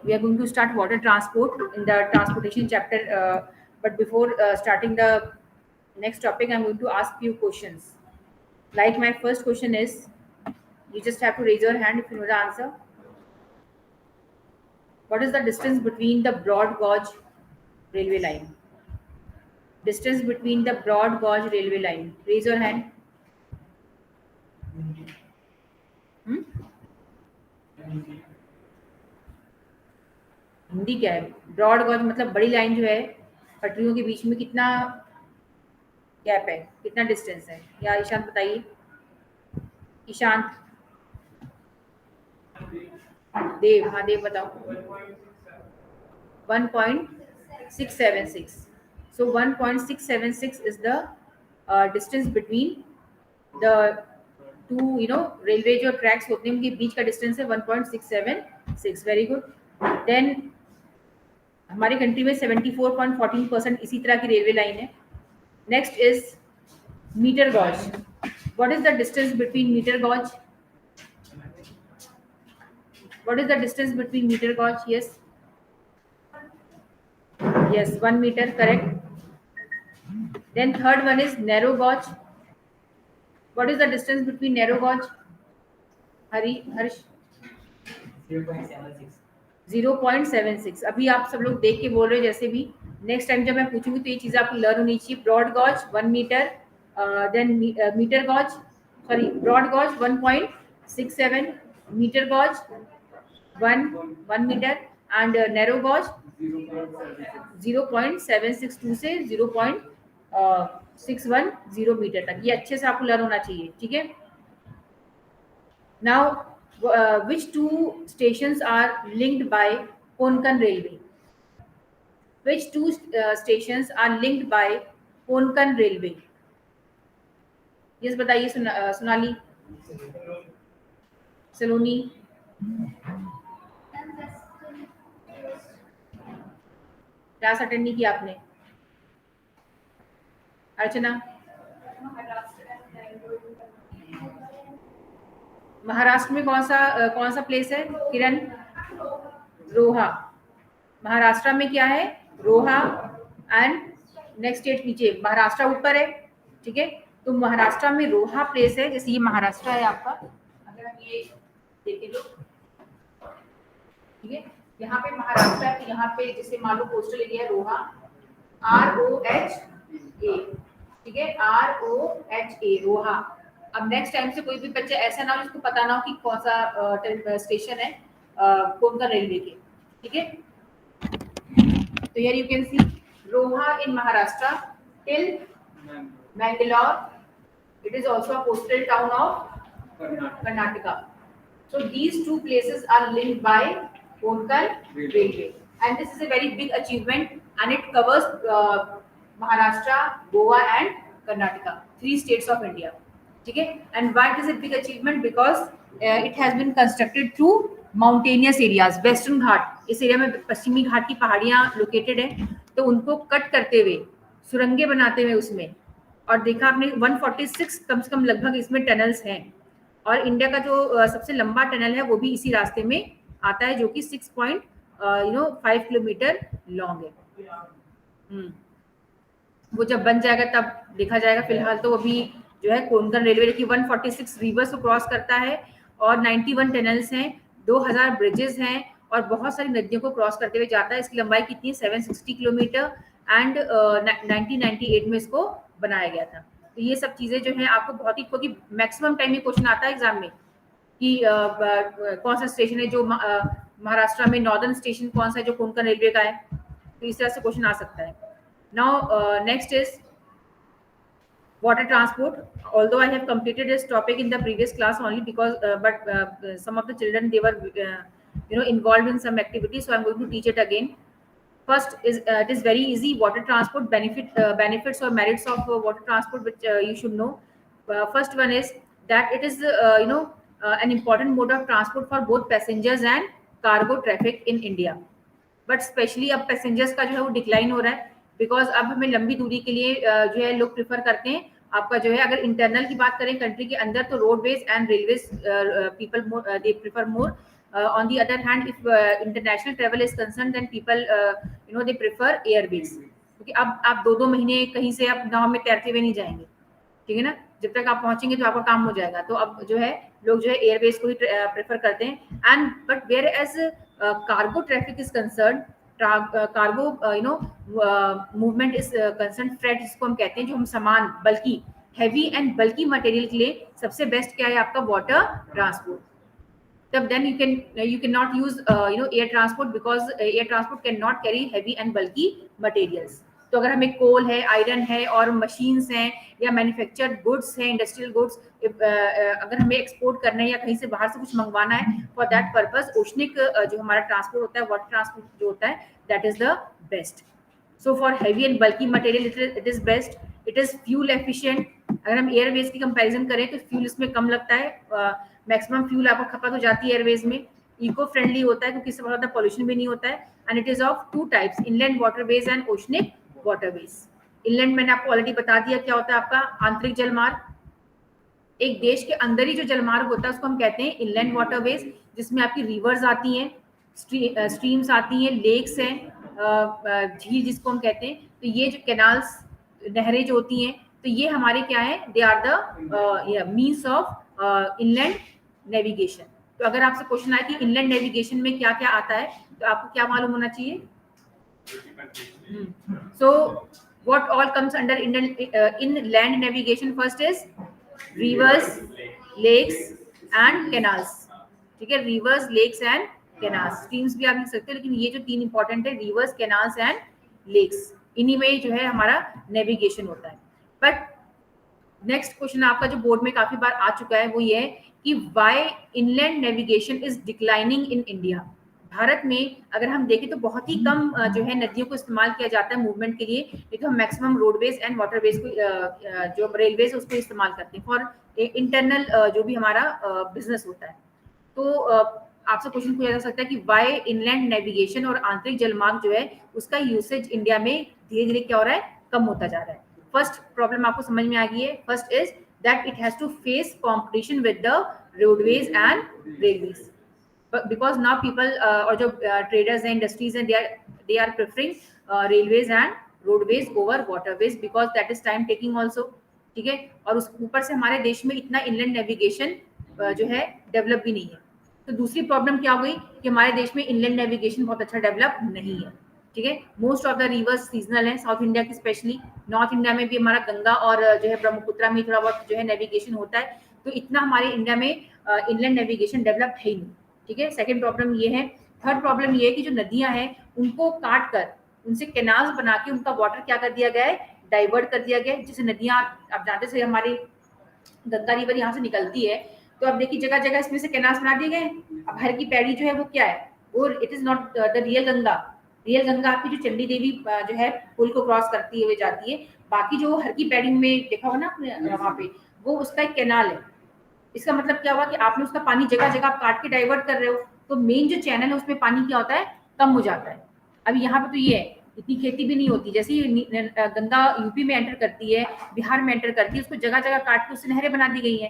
We are going to start water transport in the transportation chapter. But before starting the next topic, I'm going to ask you questions. Like my first question is, you just have to raise your hand if you know the answer. What is the distance between the broad gauge railway line? Distance between the broad gauge railway line. Raise your hand. Hmm? Hindi क्या है? Broad gauge मतलब बड़ी line जो है पटरियों के बीच में कितना गैप है, कितना डिस्टेंस है? या ईशांत बताइए। ईशांत, देव, हाँ देव बताओ। 1.676. So 1.676 is the distance between the two, railway जो tracks होते हैं उनके बीच का distance है 1.676. Very good. Then हमारे कंट्री में 74.14% इसी तरह की रेलवे लाइन है. Next is metre gauge. What is the distance between meter gauge? What is the distance between meter gauge? Yes. Yes, 1 meter, correct. Then third one is narrow gauge. What is the distance between narrow gauge? Harsh. 0.76. अभी आप सब लोग देख के बोल रहे हो जैसे भी. नेक्स्ट टाइम जब मैं पूछूंगी तो ये चीज़ आपको लर्न होनी चाहिए. Broad gauge 1 metre, then metre gauge, sorry broad gauge 1.67, metre gauge 1 metre and narrow gauge 0.762 से 0.610 मीटर तक. ये अच्छे से आपको लर्न होना चाहिए, ठीक है. Now which two stations are linked by Konkan Railway? Which two stations are linked by Konkan Railway? Yes, बताइए. सोनाली, सलोनी, क्लास अटेंड नहीं किया आपने? अर्चना, महाराष्ट्र में कौन सा प्लेस है? किरण, रोहा. महाराष्ट्र में क्या है? रोहा. एंड नेक्स्ट स्टेट नीचे, महाराष्ट्र ऊपर है, ठीक है. तो महाराष्ट्र में रोहा प्लेस है. जैसे ये महाराष्ट्र है आपका, अगर हम ये देखें तो, ठीक है, यहाँ पे महाराष्ट्र है. तो यहाँ पे जैसे मान लो कोस्टल एरिया रोहा, ROHA, ठीक है, ROHA, रोहा. अब नेक्स्ट टाइम से कोई भी बच्चा ऐसा ना हो जिसको पता ना हो कि कौन सा स्टेशन है कोंकण रेलवे के, ठीक है. तो here you can see Roha in Maharashtra till Mangalore. It is also a coastal town of Karnataka. So these two places are linked by Konkan Railway, and this is a very big achievement, and it covers Maharashtra, Goa, and Karnataka, 3 states of India. ठीक है. And why it is a big achievement? Because it has been constructed through mountainous areas. Western Ghat, इस area में पश्चिमी घाट की पहाड़ियां located है, तो उनको कट करते हुए सुरंगे बनाते हुए उसमें, और देखा आपने 146 कम से कम लगभग इसमें टनल्स हैं. और इंडिया का जो सबसे लंबा टनल है वो भी इसी रास्ते में आता है, जो कि 6.5 किलोमीटर लॉन्ग है. वो जब बन जाएगा तब देखा जाएगा. फिलहाल तो अभी जो है कोंकण रेलवे की 146 रिवर्स को क्रॉस करता है, और 91 टनल्स हैं, 2000 ब्रिजेस हैं, और बहुत सारी नदियों को क्रॉस करते हुए जाता है. इसकी लंबाई कितनी है? 760 किलोमीटर. एंड 1998 में इसको बनाया गया था. तो ये सब चीज़ें जो है आपको बहुत ही, क्योंकि मैक्सिमम टाइम में क्वेश्चन आता है एग्जाम में कि कौन सा स्टेशन है जो महाराष्ट्र में, नॉर्दर्न स्टेशन कौन सा है जो कोंकण रेलवे का है. तो इस तरह से क्वेश्चन आ सकता है. Now next is water transport. Although I have completed this topic in the previous class only, because but some of the children, they were involved in some activity, so I'm going to teach it again. First is it is very easy. Water transport benefits or merits of water transport, which you should know. First one is that it is an important mode of transport for both passengers and cargo traffic in India. But specially अब passengers का जो है वो decline हो रहा है, because अब हमें लंबी दूरी के लिए जो है लोग प्रेफर करते हैं आपका जो है. अगर इंटरनल की बात करें कंट्री के अंदर, तो roadways and railways people they prefer more On the other hand, if international travel is concerned, then people they prefer airways, क्योंकि अब आप 2-2 महीने कहीं से आप नाव में तैरते हुए नहीं जाएंगे, ठीक है ना, जब तक आप पहुंचेंगे तो आपका काम हो जाएगा। तो अब जो है लोग जो है एयरवेज को ही प्रेफर करते हैं। And but whereas cargo traffic is concern, cargo movement is concern, freight जिसको हम कहते हैं, जो हम सामान बल्कि हैवी एंड बल्कि मटेरियल के लिए सबसे बेस्ट क्या है आपका, वाटर ट्रांसपोर्ट। तब then you cannot use air transport, because air transport cannot carry heavy and bulky materials। तो अगर हमें कोल है, आयरन है और मशीन्स हैं या मैन्युफैक्चर्ड गुड्स हैं, इंडस्ट्रियल गुड्स, अगर हमें एक्सपोर्ट करना है या कहीं से बाहर से कुछ मंगवाना है, फॉर दैट पर्पस ओशनिक जो हमारा ट्रांसपोर्ट होता है, वाटर ट्रांसपोर्ट जो होता है, that is the best. So for heavy and bulky material it is best, it is fuel efficient। अगर हम एयरवेज की कंपैरिजन करें तो फ्यूल इसमें कम लगता है, मैक्सिमम फ्यूल आपको खपत हो जाती है एयरवेज में, इको फ्रेंडली होता है क्योंकि इससे बहुत ज़्यादा पॉल्यूशन भी नहीं होता है। And it is of 2 types, inland waterways and oceanic waterways. Inland मैंने आपको ऑलरेडी बता दिया क्या होता है आपका आंतरिक जलमार्ग। एक देश के अंदर ही जो जलमार्ग होता है उसको हम कहते हैं इनलैंड वाटरवेज, जिसमें आपकी रिवर्स आती हैं, स्ट्रीम्स आती हैं, लेक्स हैं, झील जिसको हम कहते हैं। तो ये जो कैनाल्स, नहरें जो होती हैं, तो ये हमारे क्या है, they are the means of inland navigation. तो अगर आपसे क्वेश्चन आए कि इनलैंड नेविगेशन में क्या क्या आता है, तो आपको क्या मालूम होना चाहिए? So what all comes under inland navigation? First is rivers, lakes and canals। ठीक है, rivers, lakes and canals, streams भी आप लिख सकते हो, लेकिन ये जो 3 इंपॉर्टेंट है, रिवर्स, कैनाल्स एंड लेक्स, इन्हीं में जो है हमारा नेविगेशन होता है। बट नेक्स्ट क्वेश्चन आपका जो बोर्ड में काफी बार आ चुका है वो ये है कि why inland navigation is declining in India. Bharat में अगर हम देखें तो बहुत ही कम जो है नदियों को इस्तेमाल किया जाता है मूवमेंट के लिए, लेकिन हम मैक्सिमम रोडवेज एंड वाटरवेज को, जो रेलवेज उसको इस्तेमाल करते हैं फॉर इंटरनल जो भी हमारा बिजनेस होता है। तो आपसे क्वेश्चन पूछा जा सकता है कि व्हाई इनलैंड नेविगेशन और आंतरिक जलमार्ग जो है उसका यूसेज इंडिया में धीरे धीरे क्या हो रहा है, कम होता जा रहा है। फर्स्ट प्रॉब्लम आपको समझ में आ गई है। First is that it has to face competition with the roadways and railways, because now people और जो ट्रेडर्स हैं, इंडस्ट्रीज हैं, they are preferring railways and roadways over waterways, because that is time taking also. ठीक है, और उस ऊपर से हमारे देश में इतना इनलैंड नेविगेशन जो है डेवलप भी नहीं है। तो दूसरी प्रॉब्लम क्या हो गई कि हमारे देश में इनलैंड नेविगेशन बहुत अच्छा डेवलप नहीं है। ठीक है, most of the reverse seasonal है, साउथ इंडिया की स्पेशली, नॉर्थ इंडिया में भी हमारा गंगा और जो है ब्रह्मपुत्रा में थोड़ा बहुत जो है नेविगेशन होता है, तो इतना हमारे इंडिया में इनलैंड नेविगेशन डेवलप है ही नहीं। ठीक है, सेकेंड प्रॉब्लम ये है। थर्ड प्रॉब्लम ये है कि जो नदियां हैं उनको काट कर उनसे कैनाल्स बना के उनका वाटर क्या कर दिया गया है, डाइवर्ट कर दिया गया है। जैसे नदियां आप जानते से हमारी गंगा रिवर यहाँ से निकलती है, तो अब देखिए जगह जगह इसमें से कैनाल्स बना दिए गए। अब हर की पैड़ी जो है वो क्या है, वो it is not the real Ganga. Real Ganga आपकी जो चंडी देवी जो है पुल को क्रॉस करती हुए जाती है, बाकी जो हर की पैड़ी में देखा हो ना आपने वहां पे, वो उसका एक कैनाल है। इसका मतलब क्या हुआ कि आपने उसका पानी जगह जगह काट के डाइवर्ट कर रहे हो, तो मेन जो चैनल है उसमें पानी क्या होता है, कम हो जाता है। अभी यहाँ पे तो ये है, इतनी खेती भी नहीं होती। जैसे ही गंगा यूपी में एंटर करती है, बिहार में एंटर करती है, उसको जगह जगह काट के उससे नहरें बना दी गई है,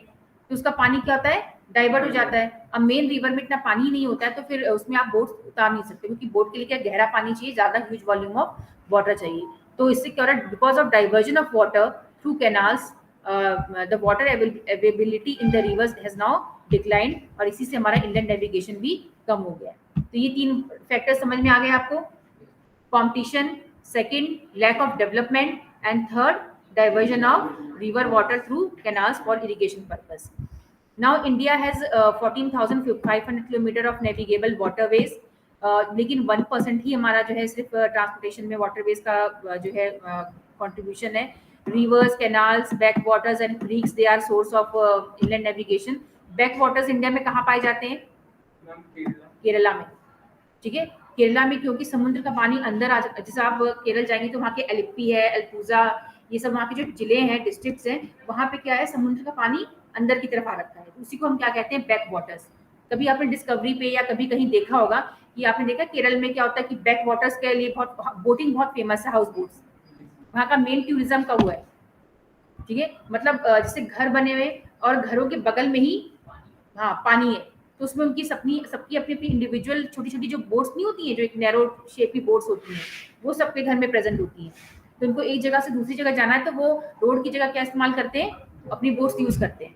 तो उसका पानी क्या होता है, डाइवर्ट हो जाता है। अब मेन रिवर में इतना पानी ही नहीं होता है, तो फिर उसमें आप बोट उतार नहीं सकते, क्योंकि बोट के लिए क्या गहरा पानी चाहिए, ज्यादा ह्यूज वॉल्यूम ऑफ वाटर चाहिए। तो इससे क्या हो रहा है, because of diversion of water through canals, the water availability in the reverse has now declined, और इसी से हमारा इंलैंड नेविगेशन भी कम हो गया। तो ये 3 फैक्टर समझ में आ गए आपको। Competition, second lack of development, and third diversion of river water through canals for irrigation purpose. Now India has 14,500 kilometre of navigable waterways, लेकिन 1% ही हमारा जो है सिर्फ ट्रांसपोर्टेशन में वाटरवेज का जो है कंट्रीब्यूशन है। Rivers, canals, backwaters and creeks, they are source of inland navigation. Backwaters India में कहाँ पाए जाते हैं, केरला में। ठीक है, केरला में क्योंकि समुद्र का पानी अंदर आ जाता है। जैसे आप केरल जाएंगे तो वहाँ के एलिप्पी है, एलपूजा, ये सब वहाँ के जो जिले हैं, डिस्ट्रिक्ट्स हैं, वहाँ पे क्या है, समुद्र का पानी अंदर की तरफ आ रखा है, तो उसी को हम क्या कहते हैं, बैक वाटर्स। कभी आपने डिस्कवरी पे या कभी कहीं देखा होगा कि आपने देखा केरल में क्या होता है कि बैक वाटर्स के लिए बहुत बोटिंग बहुत फेमस है, हाउस बोट्स, वहाँ का मेन टूरिज्म का हुआ है। ठीक है, मतलब जैसे घर बने हुए और घरों के बगल में ही हाँ पानी है, तो उसमें उनकी सबकी अपनी अपनी इंडिविजुअल छोटी छोटी जो बोट्स नहीं होती हैं, जो एक नैरो शेप की बोट्स होती हैं, वो सबके घर में प्रेजेंट होती हैं। तो उनको एक जगह से दूसरी जगह जाना है तो वो रोड की जगह क्या इस्तेमाल करते हैं, अपनी बोट्स यूज करते हैं,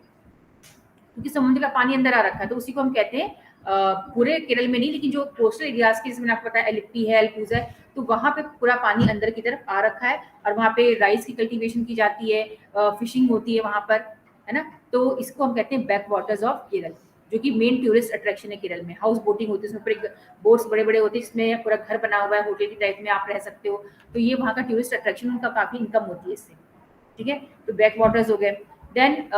क्योंकि समुद्र का पानी अंदर आ रखा है। तो उसी को हम कहते हैं पूरे केरल में नहीं, लेकिन जो कोस्टल एरियाज के, जैसे मैंने आपको बताया एलिप्पी है, अल्पूज है, तो वहां पे पूरा पानी अंदर की तरफ आ रखा है और वहां पे राइस की कल्टीवेशन की जाती है, फिशिंग होती है वहां पर, है ना। तो इसको हम कहते हैं बैक वाटर्स ऑफ केरल, जो कि मेन टूरिस्ट अट्रैक्शन है केरल में। हाउस बोटिंग होती है, उसमें बोट्स बड़े बड़े होते हैं, जिसमें पूरा घर बना हुआ है, होटल की टाइप में आप रह सकते हो। तो ये वहाँ का टूरिस्ट अट्रैक्शन, उनका काफी इनकम होती है इससे, ठीक है। तो बैक वाटर्स हो गए। देन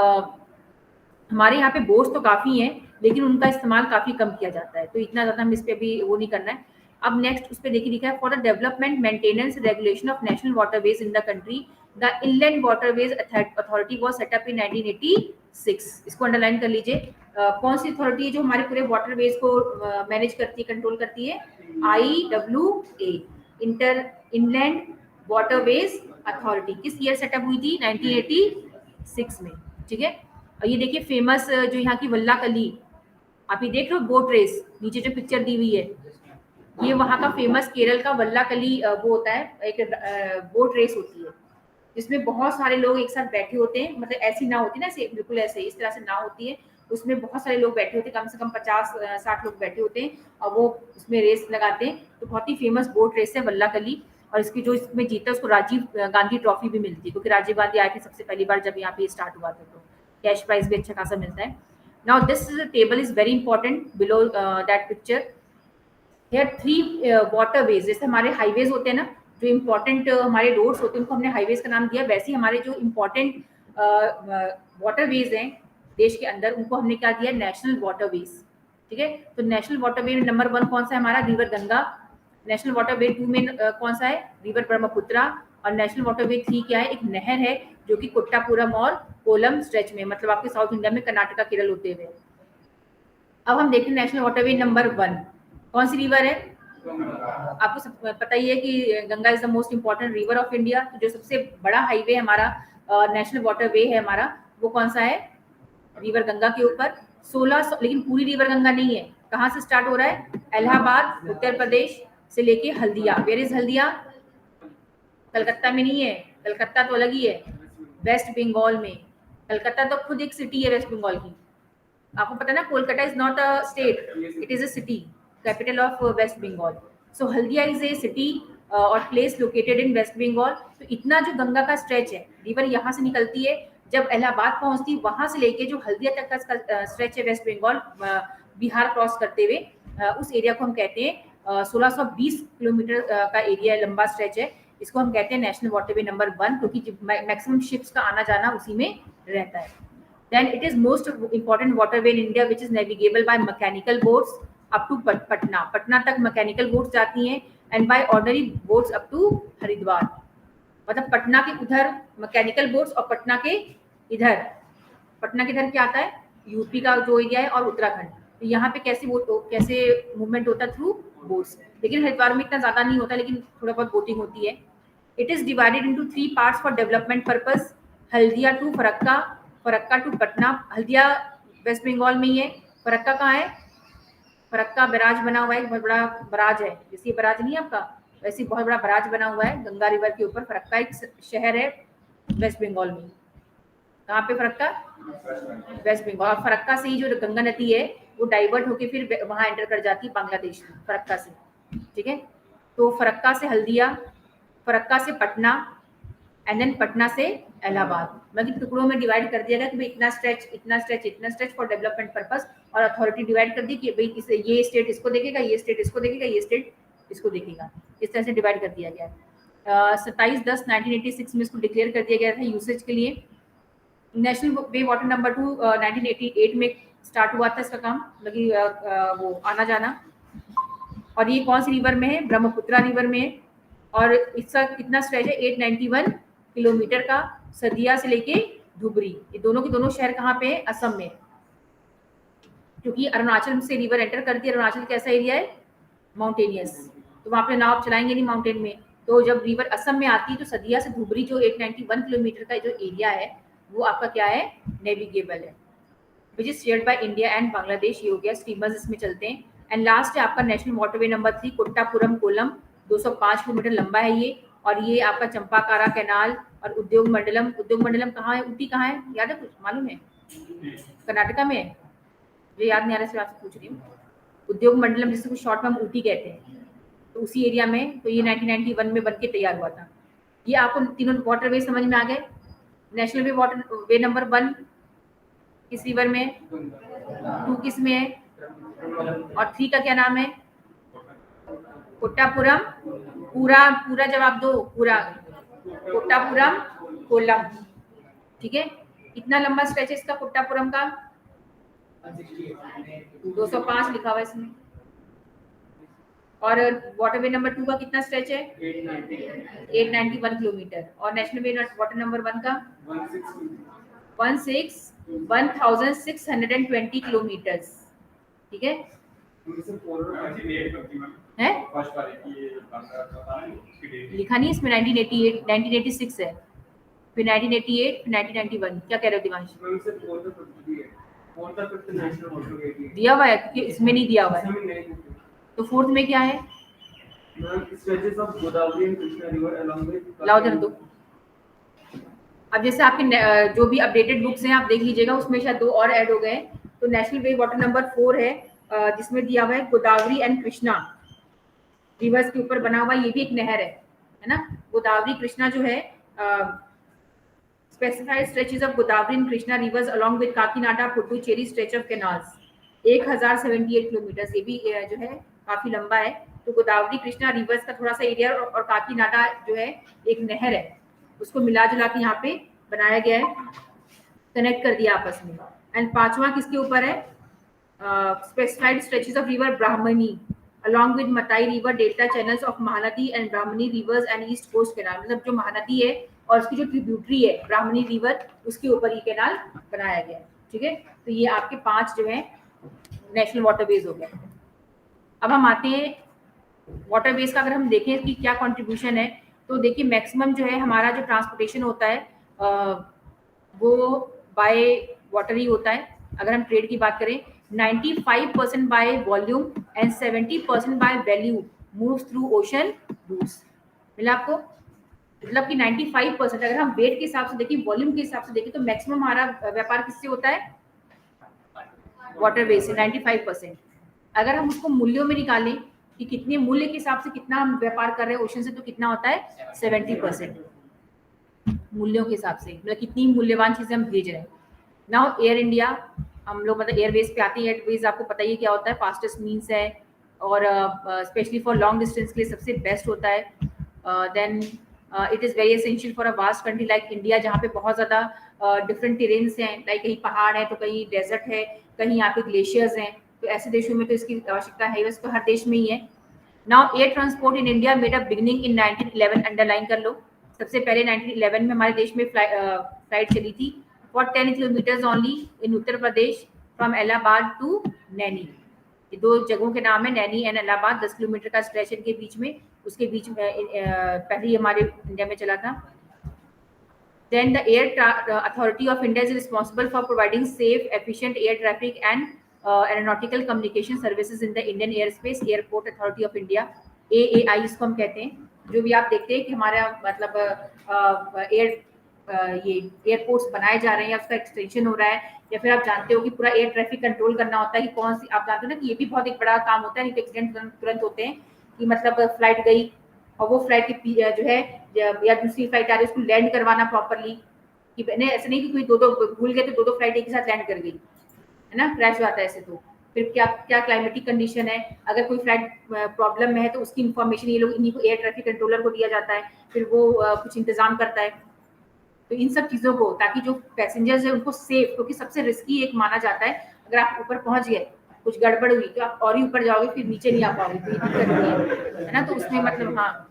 हमारे यहाँ पे बोट्स तो काफ़ी हैं, लेकिन उनका इस्तेमाल काफ़ी कम किया जाता है, तो इतना ज़्यादा हम इस पे भी वो नहीं करना है। अब नेक्स्ट उस पे देखिए लिखा है, for the development maintenance regulation of national waterways in the country the inland waterways authority was set up in 1986। इसको अंडरलाइन कर लीजिए। कौन सी अथॉरिटी है जो हमारे पूरे वाटरवेज को मैनेज करती है, कंट्रोल करती है? IWA, inter inland waterways authority. किस ईयर सेटअप हुई थी? 1986 में, ठीक है। और ये देखिए फेमस जो यहाँ की वल्ला कली, आप ये देख रहे हो बोट रेस, नीचे जो पिक्चर दी हुई है, ये वहाँ का फेमस केरल का वल्ला कली वो होता है, एक बोट रेस होती है, जिसमें बहुत सारे लोग एक साथ बैठे होते हैं, मतलब ऐसी नाव होती है ना, ऐसे बिल्कुल ऐसे इस तरह से नाव होती है, उसमें बहुत सारे लोग बैठे होते हैं, कम से कम 50-60 लोग बैठे होते हैं और वो उसमें रेस लगाते हैं। तो बहुत ही फेमस बोट रेस है वल्ला कली, और इसकी जो इसमें जीता उसको राजीव गांधी ट्रॉफी भी मिलती है, क्योंकि राजीव गांधी आए थे सबसे पहली बार जब यहाँ पे स्टार्ट हुआ था, तो कैश प्राइस भी अच्छा खासा मिलता है। Now this table is very important below that picture. Here 3 waterways, जैसे हमारे हाईवेज होते हैं ना, जो इम्पोर्टेंट हमारे रोड्स होते हैं उनको हमने हाईवेज का नाम दिया, वैसे ही हमारे जो इम्पोर्टेंट वाटरवेज हैं देश के अंदर, उनको हमने क्या दिया? नेशनल वाटरवेज, ठीक है। तो नेशनल वाटरवे नंबर 1 कौन सा है हमारा? रिवर गंगा। नेशनल वाटरवे 2 में कौन सा है? रिवर ब्रह्मपुत्रा। और नेशनल वाटरवे 3 क्या है? एक नहर है जो कि कुट्टापुरम और कोलम स्ट्रेच में, मतलब आपके साउथ इंडिया में कर्नाटका केरल होते हुए। अब हम देखते हैं नेशनल वाटरवे नंबर 1 कौन सी रिवर है? आपको सब पता ही है कि Ganga is the most important river of India. तो जो सबसे बड़ा हाईवे हमारा नेशनल वाटरवे है हमारा, वो कौन सा है? रिवर गंगा के ऊपर 1600, लेकिन पूरी रिवर गंगा नहीं है। कहाँ से स्टार्ट हो रहा है? इलाहाबाद उत्तर प्रदेश से लेके हल्दिया। Where is Haldia? कलकत्ता में नहीं है, कलकत्ता तो अलग ही है, वेस्ट बंगाल में। कलकत्ता तो खुद एक सिटी है वेस्ट बंगाल की, आपको पता है ना। Kolkata is not a state, it is a city, capital of West Bengal. So Haldia is a city और place located in West Bengal. तो इतना जो गंगा का स्ट्रेच है, रिवर यहाँ से निकलती है, जब इलाहाबाद पहुंचती, वहां से लेके जो हल्दिया तक का स्ट्रेच है वेस्ट बंगाल बिहार क्रॉस करते हुए, उस एरिया को हम कहते हैं 1620 किलोमीटर का एरिया लंबा स्ट्रेच है। इसको हम कहते हैं नेशनल वाटरवे नंबर 1, क्योंकि मैक्सिमम शिप्स का आना जाना उसी में रहता है। Then it is most important waterway in India which is navigable by mechanical boats up to Patna. Patna तक mechanical boats जाती हैं and by ordinary boats up to Haridwar. मतलब पटना के उधर मैकेनिकल बोट्स और पटना के इधर, पटना के इधर क्या आता है? यूपी का जो एरिया है और उत्तराखंड। तो यहाँ पे कैसे मूवमेंट होता है? Through boats. लेकिन हरिद्वार में इतना ज्यादा नहीं होता, लेकिन थोड़ा बहुत बोटिंग होती है। It is divided into 3 parts for development purpose. Haldia to Farakka, Farakka to Patna. Haldia West Bengal में ही है, फरक्का कहाँ है? फरक्का बराज बना हुआ है, बहुत बड़ा बराज है, जैसे बराज नहीं है आपका, वैसे बहुत बड़ा बराज बना हुआ है गंगा रिवर के ऊपर। फरक्का एक शहर है वेस्ट बंगाल में। कहाँ पे? फरक्का, वेस्ट बंगाल। और फरक्का से ही जो गंगा नदी है वो डाइवर्ट होके फिर वहां एंटर कर जाती है बांग्लादेश में, फरक्का से, ठीक है। तो फरक्का से हल्दिया, फरक्का से पटना, एंड देन पटना से इलाहाबाद। मतलब टुकड़ों में डिवाइड कर दिया गया कि भाई इतना स्ट्रेच, इतना स्ट्रेच, इतना स्ट्रेच फॉर डेवलपमेंट पर्पस। और अथॉरिटी डिवाइड कर दी कि भाई इसे ये स्टेट इसको देखेगा, ये स्टेट इसको देखेगा, ये स्टेट इसको देखेगा। इस तरह से डिवाइड कर दिया गया। 27/10/1986 में इसको डिक्लेयर कर दिया गया था यूसेज के लिए। नेशनल वे वाटर नंबर 2 1988 में स्टार्ट हुआ था इसका काम, मतलब वो आना जाना। और ये कौन सी रिवर में है? ब्रह्मपुत्रा रिवर में है। और इसका कितना स्ट्रेच है? 891 किलोमीटर का, सदिया से लेके धुबरी। ये दोनों के दोनों शहर कहाँ पे है? असम में। क्योंकि अरुणाचल से रिवर एंटर करती है। अरुणाचल कैसा एरिया है? माउंटेनियस, तो वहां पे नाव चलाएंगे नहीं माउंटेन में। तो जब रिवर असम में आती है तो सदिया से धुबरी जो 891 किलोमीटर का जो एरिया है, वो आपका क्या है? नेविगेबल है। Which is shared by India and Bangladesh. ये हो गया, स्टीमर्स इसमें चलते हैं। एंड लास्ट है आपका national waterway number 3 Kottapuram Kollam, 205 kilometre लंबा है ये। और ये आपका चंपाकारा कैनाल और उद्योग मंडलम। उद्योग मंडलम कहाँ है, ऊटी कहाँ है, याद है कुछ, मालूम है? कर्नाटका में है, मुझे याद नहीं आ रहा, इसलिए आपसे पूछ रही हूँ। उद्योग मंडलम जिसको कुछ शॉर्ट में हम ऊटी कहते हैं, तो उसी एरिया में। तो ये 1991 में बन के तैयार हुआ था। ये आपको तीनों वाटरवे समझ में आ गए। नेशनल वे वाटर वे नंबर 1 किस रिवर में है, 2 किस में है, और 3 का क्या नाम है? कोट्टापुरम। पूरा पूरा जवाब दो, पूरा। कोट्टापुरम कोल्लम, ठीक है। इतना लंबा स्ट्रेच है इसका कोट्टापुरम का, 205 लिखा हुआ है इसमें। और वाटरवे नंबर 2 का कितना स्ट्रेच है? 891 किलोमीटर। और नेशनल वे वाटर नंबर 1 का 1620 किलोमीटर्स, ठीक है। है लिखा नहीं इसमें, 1988 1986 है, फिर 1988, फिर 1991। क्या कह रहे हो दिवांश? दिया हुआ है क्योंकि इसमें नहीं दिया हुआ है, तो फोर्थ में क्या है? लाओ जरा दो। अब जैसे आपके जो भी अपडेटेड बुक्स हैं आप देख लीजिएगा, उसमें शायद 2 और ऐड हो गए। तो नेशनल वे वाटर नंबर 4 है, जिसमें दिया हुआ है गोदावरी एंड कृष्णा रिवर्स के ऊपर बना हुआ, ये भी एक नहर है ना। गोदावरी कृष्णा जो है, specified stretches of Godavari and Krishna rivers along with Kakinada Puducherry stretch of canals 1078 kilometre. ये भी जो है काफी लंबा है। तो गोदावरी कृष्णा रिवर्स का थोड़ा सा एरिया और काकीनाडा जो है एक नहर है, उसको मिला जुला के यहाँ पे बनाया गया है, कनेक्ट कर दिया आपस में। एंड 5वां किसके ऊपर है? Specified stretches of river Brahmani along with Matai river delta channels of Mahanadi and Brahmani rivers and east coast canal। मतलब जो महानदी है और उसकी जो ट्रिब्यूटरी है ब्राह्मणी रिवर, उसके ऊपर ये कैनाल बनाया गया है, ठीक है। तो ये आपके 5 जो है नेशनल वाटरवेज हो गए। अब हम आते हैं वाटरवेज का, अगर हम देखें कि क्या कंट्रीब्यूशन है, तो देखिए मैक्सिमम जो है हमारा जो ट्रांसपोर्टेशन होता है वो बाय वाटर ही होता है। अगर हम ट्रेड की बात करें, 95% by volume and 70% by value moves through ocean routes. मिला आपको? मतलब कि 95%, अगर हम वेट के हिसाब से देखें, वॉल्यूम के हिसाब से देखें, तो मैक्सिमम हमारा व्यापार किससे होता है? वाटरवे से 95%। अगर हम उसको मूल्यों में निकालें कि कितने मूल्य के हिसाब से कितना हम व्यापार कर रहे हैं ओशन से, तो कितना होता है? 70% मूल्यों के हिसाब से, मतलब कितनी मूल्यवान चीजें हम भेज रहे हैं। नाउ एयर इंडिया, हम लोग मतलब एयरवेज पे आते हैं। एयरवेज आपको पता ही क्या होता है, फास्टेस्ट मीन्स है और स्पेशली फॉर लॉन्ग डिस्टेंस के लिए सबसे बेस्ट होता है। Then it is very essential for a vast country like India, जहाँ पे बहुत ज़्यादा डिफरेंट टेरेन्स हैं, लाइक कहीं पहाड़ है तो कहीं डेजर्ट है, कहीं यहाँ पे ग्लेशियर्स हैं। तो ऐसे देशों में तो इसकी आवश्यकता है, वैसे तो हर देश में ही है। Now air transport in India made a beginning in 1911, underline कर लो। सबसे पहले 1911 में हमारे देश में फ्लाइट चली थी for 10 kilometres only in Uttar Pradesh from Allahabad to Naini. ये 2 जगहों के नाम है, नैनी एंड इलाहाबाद। 10 किलोमीटर का स्ट्रेच इनके बीच में, उसके बीच में पहले ही हमारे इंडिया में चला था। Then the Air Authority of India is responsible for providing safe, efficient air traffic and aeronautical communication services in the Indian airspace। Airport Authority of India, AAI इसको हम कहते हैं। जो भी आप देखते हैं कि हमारा मतलब ये एयरपोर्ट्स बनाए जा रहे हैं या उसका एक्सटेंशन हो रहा है, या फिर आप जानते हो कि पूरा एयर ट्रैफिक कंट्रोल करना होता है कि कौन सी, आप जानते हो ना कि ये भी बहुत एक बड़ा काम होता है, नहीं तो एक्सीडेंट तुरंत होते हैं कि मतलब फ्लाइट गई और वो फ्लाइट की जो है या दूसरी फ्लाइट आ रही है उसको लैंड करवाना प्रॉपरली, कि ऐसे नहीं कि कोई 2 भूल गए तो 2 फ्लाइट एक ही साथ लैंड कर गई, है ना, क्रैश हुआ था ऐसे। तो फिर क्या क्या क्लाइमेटिक कंडीशन है, अगर कोई फ्लाइट प्रॉब्लम में है तो उसकी इन्फॉर्मेशन ये लोग इन्हीं को एयर ट्रैफिक कंट्रोलर को दिया जाता है, फिर वो कुछ इंतजाम करता है। तो इन सब चीज़ों को, ताकि जो पैसेंजर्स है उनको सेफ, क्योंकि सबसे रिस्की एक माना जाता है, अगर आप ऊपर पहुंच गए कुछ गड़बड़ हुई तो आप और ही ऊपर जाओगे, फिर नीचे नहीं आ पाओगे, कोई दिक्कत नहीं है ना। तो उसमें मतलब हाँ,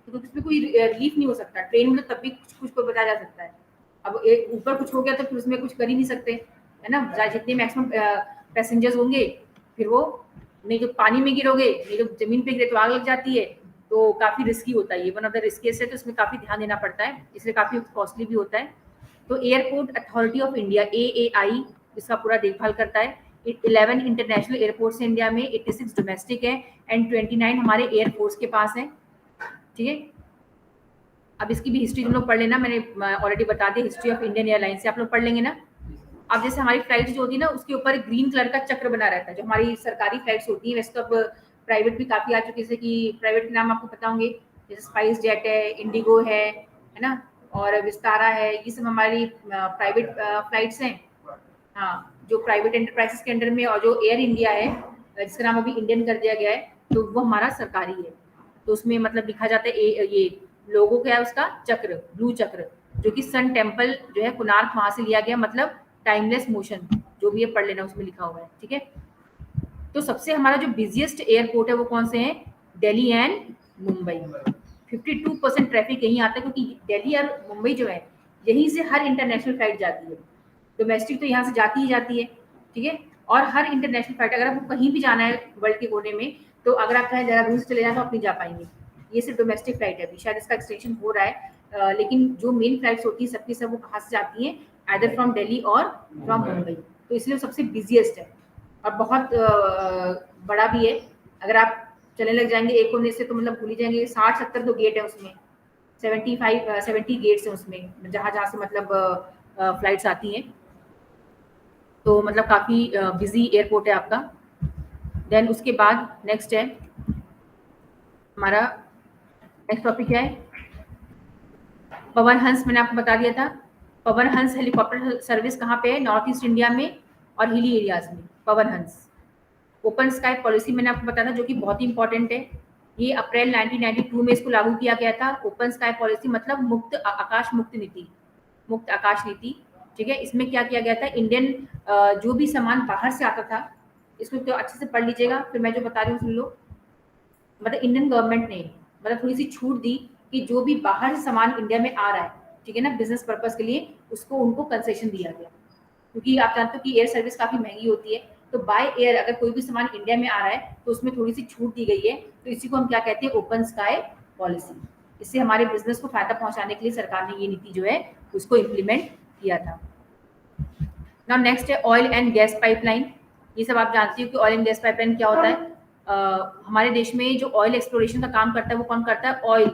तो इसमें कोई रिलीफ नहीं हो सकता। ट्रेन में तब भी कुछ को बता जा सकता है, अब एक ऊपर कुछ हो गया तो फिर उसमें कुछ कर ही नहीं सकते, है ना। जितने मैक्सिमम पैसेंजर्स होंगे, फिर वो नहीं तो पानी में गिरोगे, नहीं तो जमीन पे गिरे तो आग लग जाती है, तो काफ़ी रिस्की होता है। ये वन ऑफ द रिस्कीस्ट है, तो इसमें काफ़ी ध्यान देना पड़ता है, इसलिए काफ़ी कॉस्टली भी होता है। तो airport authority of India, AAI, इसका पूरा देखभाल करता है। 11 इंटरनेशनल एयरपोर्ट्स हैं इंडिया में, 86 डोमेस्टिक है एंड 29 हमारे एयरफोर्स के पास है। ठीक है, अब इसकी भी हिस्ट्री तुम लोग पढ़ लेना, मैंने ऑलरेडी बता दिया हिस्ट्री ऑफ इंडियन एयरलाइंस से आप लोग पढ़ लेंगे ना। अब जैसे हमारी फ्लाइट्स जो होती है ना उसके ऊपर ग्रीन कलर का चक्र बना रहता है, जो हमारी सरकारी फ्लाइट्स होती है। वैसे तो अब प्राइवेट भी काफी आ चुकी है, जैसे कि प्राइवेट के नाम आपको पता होंगे, जैसे स्पाइस जेट है, इंडिगो है ना, और विस्तारा है, ये सब हमारी प्राइवेट फ्लाइट्स हैं। हाँ, जो प्राइवेट एंटरप्राइजेस के अंडर में, और जो एयर इंडिया है जिसका नाम अभी इंडियन कर दिया गया है, तो वो हमारा सरकारी है। तो उसमें मतलब लिखा जाता है ये लोगो क्या है उसका, चक्र, ब्लू चक्र, जो कि सन टेम्पल जो है कोणार्क वहां से लिया गया, मतलब टाइमलेस मोशन, जो भी ये पढ़ लेना उसमें लिखा हुआ है। ठीक है, तो सबसे हमारा जो बिजिएस्ट एयरपोर्ट है वो कौन से हैं, दिल्ली एंड मुंबई। 52% ट्रैफिक यहीं आता है, क्योंकि दिल्ली और मुंबई जो है यहीं से हर इंटरनेशनल फ्लाइट जाती है। डोमेस्टिक तो यहाँ से जाती ही जाती है। ठीक है, और हर इंटरनेशनल फ्लाइट अगर आपको कहीं भी जाना है वर्ल्ड के कोने में, तो अगर आप कहीं देहरादून से चले जाए तो आप नहीं जा पाएंगे। ये सिर्फ डोमेस्टिक फ्लाइट है, अभी शायद इसका एक्सटेंशन हो रहा है, लेकिन जो मेन फ्लाइट्स होती है सबकी सब वो कहाँ से जाती हैं, आइदर फ्रॉम दिल्ली और फ्रॉम मुंबई। तो इसलिए वो सबसे बिजिएस्ट है और बहुत बड़ा भी है। अगर आप चलने लग जाएंगे एक कोने से तो मतलब भूल ही जाएंगे, 60-70 तो गेट है उसमें, 70 गेट्स हैं उसमें, जहाँ जहाँ से मतलब फ्लाइट्स आती हैं। तो मतलब काफ़ी बिजी एयरपोर्ट है आपका। देन उसके बाद नेक्स्ट है हमारा, नेक्स्ट टॉपिक क्या है, पवन हंस। मैंने आपको बता दिया था, पवन हंस हेलीकॉप्टर सर्विस कहाँ पे है, नॉर्थ ईस्ट इंडिया में और हिली एरियाज में। Pawan Hans open sky policy मैंने आपको बताया था, जो कि बहुत ही इंपॉर्टेंट है। ये अप्रैल 1992 में इसको लागू किया गया था। ओपन स्काई पॉलिसी मतलब मुक्त आकाश, मुक्त नीति, मुक्त आकाश नीति। ठीक है, इसमें क्या किया गया था, इंडियन जो भी सामान बाहर से आता था, इसको तो अच्छे से पढ़ लीजिएगा, फिर मैं जो बता रही हूँ सुन लो। मतलब इंडियन गवर्नमेंट ने मतलब थोड़ी सी छूट दी कि जो भी बाहर से सामान इंडिया में आ रहा है, ठीक है ना, बिजनेस पर्पज के लिए, उसको उनको कंसेशन दिया गया। क्योंकि आप जानते हो कि एयर सर्विस काफी महंगी होती है, तो बाय एयर अगर कोई भी सामान इंडिया में आ रहा है तो उसमें थोड़ी सी छूट दी गई है। तो इसी को हम क्या कहते हैं, ओपन स्काई पॉलिसी। इससे हमारे बिजनेस को फायदा पहुंचाने के लिए सरकार ने ये नीति जो है उसको इम्प्लीमेंट किया था। नाउ नेक्स्ट है ऑयल एंड गैस पाइपलाइन। ये सब आप जानती हो कि ऑयल एंड गैस पाइपलाइन क्या होता है। हमारे देश में जो ऑयल एक्सप्लोरेशन का काम करता है वो कौन करता है, ऑयल,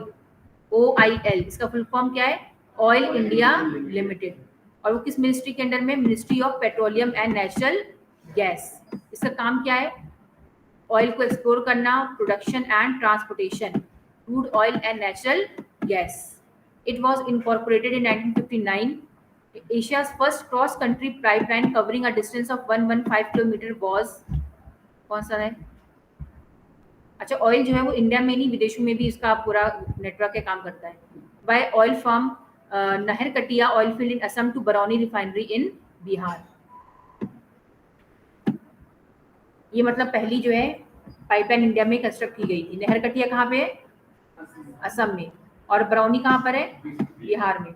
OIL, इसका फुल फॉर्म क्या है, ऑयल इंडिया लिमिटेड। और वो किस मिनिस्ट्री के अंडर में, ministry of petroleum and natural gas. इसका काम क्या है, ऑयल को एक्सप्लोर करना, production and transportation, crude oil and natural gas. It was incorporated in 1959। Asia's first cross-country pipeline covering a distance of 115 kilometre was, कौन सा है, अच्छा, ऑयल जो है वो इंडिया में नहीं विदेशों में भी इसका पूरा नेटवर्क काम करता है। By oil from Naharkatiya oil field in Assam to Barauni refinery in Bihar. ये मतलब पहली जो है पाइपलाइन इंडिया में कंस्ट्रक्ट की गई थी। नहरकटिया कहाँ पे है, असम में, और बरौनी कहाँ पर है, बिहार में।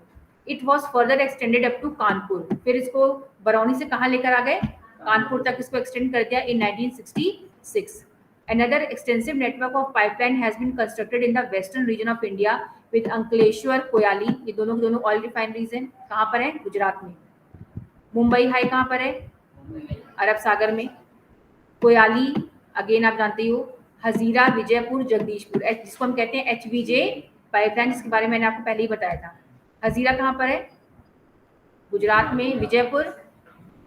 It was further extended up to Kanpur. फिर इसको बरौनी से कहाँ लेकर आ गए, कानपुर तक इसको एक्सटेंड कर दिया इन 1966। Another extensive network of pipeline has been constructed in the western region of India with Ankleshwar, कोयाली, ये दोनों दोनों ऑयल रिफाइनरीज हैं। कहाँ पर है, गुजरात में। मुंबई हाई कहाँ पर है, अरब सागर में। कोयाली अगेन आप जानते ही हो, हजीरा, विजयपुर, जगदीशपुर, जिसको हम कहते हैं HVJ पाइपलाइन, जिसके बारे में मैंने आपको पहले ही बताया था। हजीरा कहाँ पर है, गुजरात में। विजयपुर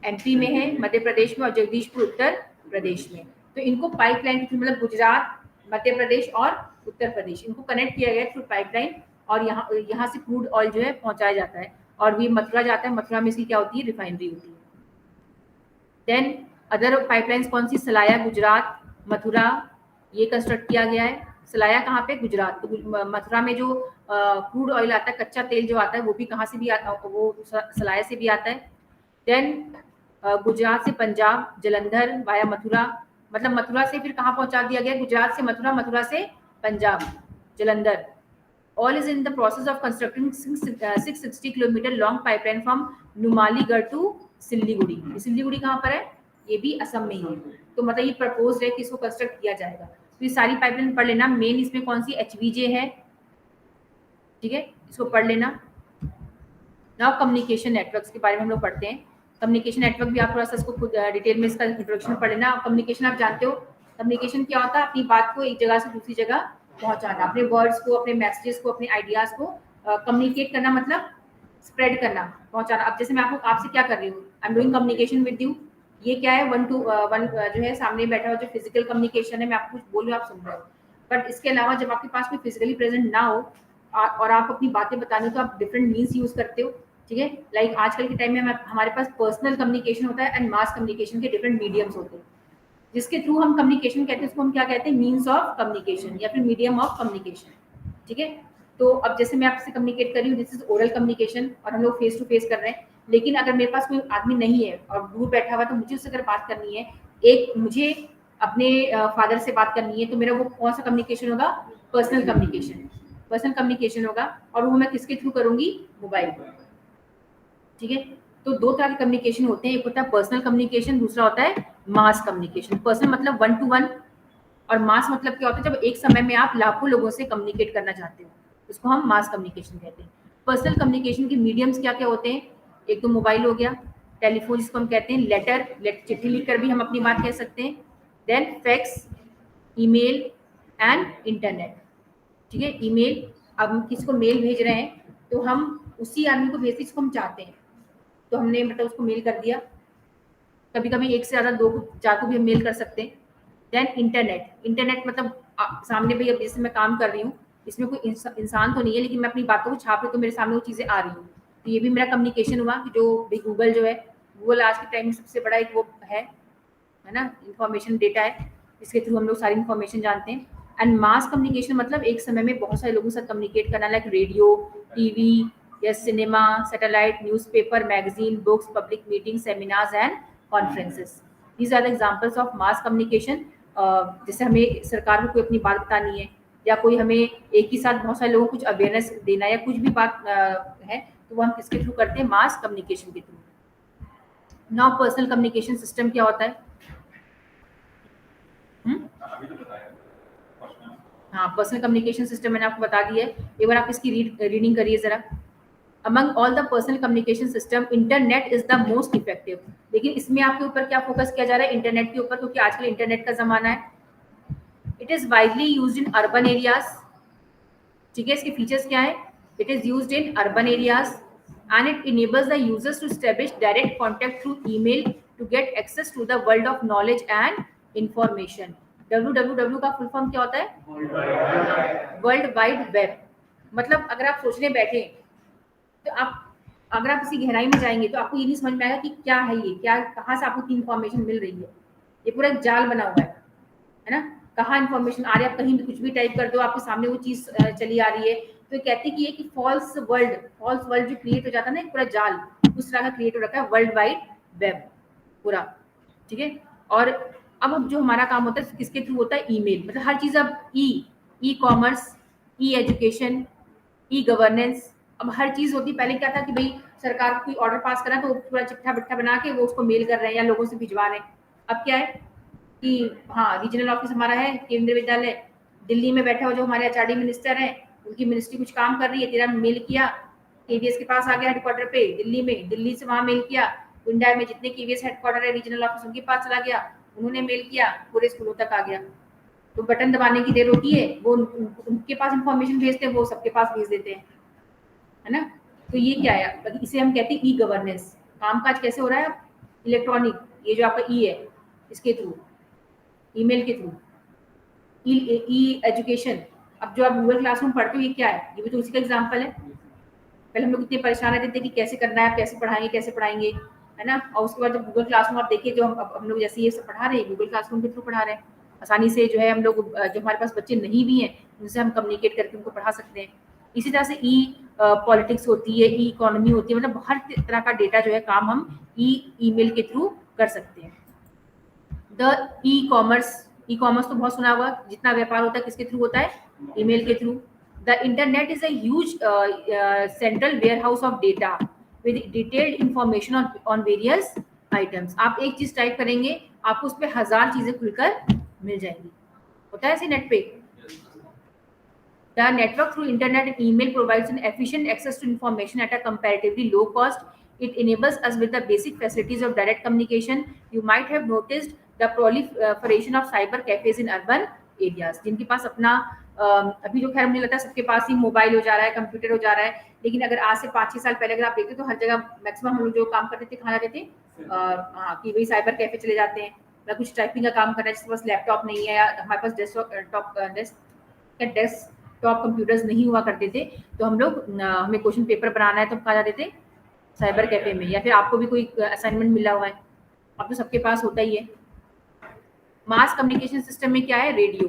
MP में है, मध्य प्रदेश में, और जगदीशपुर उत्तर प्रदेश में। तो इनको पाइपलाइन मतलब गुजरात, मध्य प्रदेश और उत्तर प्रदेश, इनको कनेक्ट किया गया थ्रू पाइपलाइन, और यहाँ से क्रूड ऑयल जो है पहुंचाया जाता है, और भी मथुरा जाता है। मथुरा में इसकी क्या होती है, रिफाइनरी होती है। देन अदर पाइपलाइंस कौन सी, सलाया गुजरात, मथुरा, ये कंस्ट्रक्ट किया गया है। सलाया कहाँ पे, गुजरात। तो मथुरा में जो क्रूड ऑयल आता है, कच्चा तेल जो आता है, वो भी कहाँ से भी आता है, वो सलाया से भी आता है। देन गुजरात से पंजाब, जलंधर वाया मथुरा, मतलब मथुरा से फिर कहाँ पहुंचा दिया गया, गुजरात से मथुरा, मथुरा से Punjab, Jalandhar. All is in the process of constructing 660 kilometre long pipeline from Numaligarh to Siliguri. Siliguri कहाँ पर है, ये भी असम में ही है। तो मतलब ये प्रपोज है कि इसको कंस्ट्रक्ट किया जाएगा। तो ये सारी पाइपलाइन पढ़ लेना। मेन इसमें कौन सी, HVJ है, ठीक है, इसको पढ़ लेना। नाउ कम्युनिकेशन नेटवर्क्स के बारे में हम लोग पढ़ते हैं। कम्युनिकेशन नेटवर्क भी आप थोड़ा सा इसको खुद डिटेल में इसका इंट्रोडक्शन पढ़ लेना। कम्युनिकेशन आप जानते हो, कम्युनिकेशन क्या होता है? अपनी बात को एक जगह से दूसरी जगह पहुंचाना, अपने वर्ड्स को, अपने मैसेजेस को, अपने आइडियाज को कम्युनिकेट करना, मतलब स्प्रेड करना, पहुंचाना। अब जैसे मैं आपसे क्या कर रही हूँ, I am doing communication with you, ये क्या है? वन टू वन जो है सामने बैठा हुआ जो फिजिकल कम्युनिकेशन है, मैं आपको कुछ बोल रही हूँ, आप सुन रहे हो। बट इसके अलावा जब आपके पास कोई फिजिकली प्रेजेंट ना हो और आप अपनी बातें बतानी हो, तो आप डिफरेंट मीन्स यूज करते हो, ठीक है। लाइक आजकल के टाइम में हमारे पास पर्सनल कम्युनिकेशन होता है एंड मास कम्युनिकेशन के डिफरेंट मीडियम्स होते हैं, जिसके थ्रू हम कम्युनिकेशन कहते हैं, उसको हम क्या कहते हैं? मीन्स ऑफ कम्युनिकेशन या फिर मीडियम ऑफ कम्युनिकेशन, ठीक है। तो अब जैसे मैं आपसे कम्युनिकेट कर रही हूँ, दिस इज ओरल कम्युनिकेशन और हम लोग फेस टू फेस कर रहे हैं। लेकिन अगर मेरे पास कोई आदमी नहीं है और दूर बैठा हुआ, तो मुझे उससे अगर बात करनी है, एक मुझे अपने फादर से बात करनी है, तो मेरा वो कौन सा कम्युनिकेशन होगा? पर्सनल कम्युनिकेशन, पर्सनल कम्युनिकेशन होगा। और वो मैं किसके थ्रू करूंगी? मोबाइल, ठीक है। तो दो तरह के कम्युनिकेशन होते हैं, एक होता है पर्सनल कम्युनिकेशन, दूसरा होता है मास कम्युनिकेशन। पर्सनल मतलब 1 to 1 और मास मतलब क्या होता है? जब एक समय में आप लाखों लोगों से कम्युनिकेट करना चाहते हो, उसको हम मास कम्युनिकेशन कहते हैं। पर्सनल कम्युनिकेशन के मीडियम्स क्या क्या होते हैं? एक तो मोबाइल हो गया, टेलीफोन जिसको हम कहते हैं, लेटर, चिट्ठी लिखकर भी हम अपनी बात कह सकते हैं, then fax, email and internet, ठीक है। ईमेल, अब हम किसी को मेल भेज रहे हैं, तो हम उसी आदमी को भेजते जिसको हम चाहते हैं, तो हमने मतलब उसको मेल कर दिया। कभी कभी एक से ज्यादा, 2 को 4 को भी हम मेल कर सकते हैं। देन इंटरनेट, इंटरनेट मतलब सामने भी, अब जैसे मैं काम कर रही हूँ, इसमें कोई इंसान तो नहीं है, लेकिन मैं अपनी बातों को छाप रही हूँ, तो मेरे सामने वो चीजें आ रही हूँ, तो ये भी मेरा कम्युनिकेशन हुआ। कि जो गूगल जो है, गूगल आज के टाइम में सबसे बड़ा एक वो है ना, इंफॉर्मेशन डेटा है, इसके थ्रू हम लोग सारी इंफॉर्मेशन जानते हैं। एंड मास कम्युनिकेशन मतलब एक समय में बहुत सारे लोगों के साथ कम्युनिकेट करना, लाइक रेडियो, टीवी या cinema, satellite, newspaper, magazine, books, public meeting, seminars and conferences. These are the examples of mass communication. जैसे हमें सरकार को कोई अपनी बात बतानी है, या कोई हमें एक ही साथ बहुत सारे लोगों को कुछ अवेयरनेस देना, या कुछ भी बात है, तो वो हम किसके थ्रू करते हैं? मास कम्युनिकेशन के through. Now personal communication system क्या होता है? हाँ, पर्सनल कम्युनिकेशन सिस्टम मैंने आपको बता दिया है, एक बार आप इसकी रीडिंग करिए जरा। Among all the personal communication system, internet is the most effective. लेकिन इसमें आपके ऊपर क्या फोकस किया जा रहा है? इंटरनेट के ऊपर, क्योंकि आजकल इंटरनेट का जमाना है। It is widely used in urban areas, ठीक है। इसके फीचर्स क्या है? It is used in urban areas and it enables the users to establish direct contact through email to get access to the world of knowledge and information. www का full form क्या होता है? World wide web. मतलब अगर आप सोचने बैठे, तो आप, अगर आप इसी गहराई में जाएंगे, तो आपको ये नहीं समझ में आएगा कि क्या है ये, क्या, कहाँ से आपको इन्फॉर्मेशन मिल रही है। ये पूरा एक जाल बना हुआ है ना। कहाँ इन्फॉर्मेशन आ रही है, आप कहीं भी कुछ भी टाइप कर दो, आपके सामने वो चीज चली आ रही है। तो ये कहते हैं कि ये कि फॉल्स वर्ल्ड जो क्रिएट हो जाता है ना, एक पूरा जाल उस तरह का क्रिएट हो रखा है, वर्ल्ड वाइड वेब पूरा, ठीक है। और अब जो हमारा काम होता है किसके थ्रू होता है? ईमेल। मतलब हर चीज अब ई कॉमर्स, ई एजुकेशन, ई गवर्नेंस, अब हर चीज होती। पहले क्या था कि भाई सरकार कोई ऑर्डर पास करा तो पूरा चिट्ठा बिट्ठा बना के वो उसको मेल कर रहे हैं या लोगों से भिजवा रहे हैं। अब क्या है कि हाँ, रीजनल ऑफिस हमारा है, केंद्रीय विद्यालय दिल्ली में बैठा हो, जो हमारे आचार्य मिनिस्टर हैं, उनकी मिनिस्ट्री कुछ काम कर रही है, तेरा मेल किया, केवीएस के पास आ गया हेडक्वार्टर पे दिल्ली में, दिल्ली से वहां मेल किया, इंडिया में जितने केवीएस हेडक्वार्टर है, रीजनल ऑफिस, उनके पास चला गया, उन्होंने मेल किया, पूरे स्कूलों तक आ गया। तो बटन दबाने की देर होती है, वो उनके पास इंफॉर्मेशन भेजते हैं, वो सबके पास भेज देते हैं, है ना। तो ये क्या है? इसे हम कहते हैं ई गवर्नेंस। कामकाज कैसे हो रहा है? इलेक्ट्रॉनिक, ये जो आपका ई है, इसके थ्रू, ईमेल के थ्रू। ई एजुकेशन, अब जो आप गूगल क्लासरूम पढ़ते हो, ये क्या है? ये भी तो उसी का एग्जाम्पल है। पहले हम लोग इतने परेशान रहते थे कि कैसे करना है, कैसे पढ़ाएंगे, है ना। और उसके बाद जब गूगल क्लासरूम आप देखिए, जो हम लोग जैसे ये सब पढ़ा रहे हैं, गूगल क्लासरूम के थ्रू पढ़ा रहे हैं, आसानी से जो है हम लोग, जो हमारे पास बच्चे नहीं भी हैं, उनसे हम कम्युनिकेट करके उनको पढ़ा सकते हैं। इसी तरह से ई पॉलिटिक्स होती है, ई इकोनॉमी होती है, मतलब हर तरह का डेटा जो है काम हम ईमेल के थ्रू कर सकते हैं। द ई कॉमर्स तो बहुत सुना होगा, जितना व्यापार होता है किसके थ्रू होता है? ईमेल के through. The internet is a huge central warehouse of data with detailed information on various items. आप एक चीज टाइप करेंगे, आपको उस पर 1000 चीजें खुलकर मिल जाएंगी। होता है ऐसे नेट पे। The network through internet and email provides an efficient access to information at a comparatively low cost. It enables us with the basic facilities of direct communication. You might have noticed the proliferation of cyber cafes in urban areas, जिनके पास अपना अभी जो खैर मुझे लगता है सबके पास ही mobile हो जा रहा है, कंप्यूटर हो जा रहा है, लेकिन अगर आज से 5-6 साल पहले अगर आप देखते तो हर जगह मैक्सिमम हम लोग जो काम करते थे कहाँ जाते थे, हाँ कि वही साइबर कैफे चले जाते हैं, या कुछ टाइपिंग का काम करना है जिसके पास लैपटॉप नहीं है या हमारे पास डेस्कटॉप कंप्यूटर्स नहीं हुआ करते थे, तो हम लोग हमें क्वेश्चन पेपर बनाना है तो हम कहाँ जाते थे, साइबर कैफे में। या फिर आपको भी कोई असाइनमेंट मिला हुआ है, अब तो सबके पास होता ही है। मास कम्युनिकेशन सिस्टम में क्या है, रेडियो।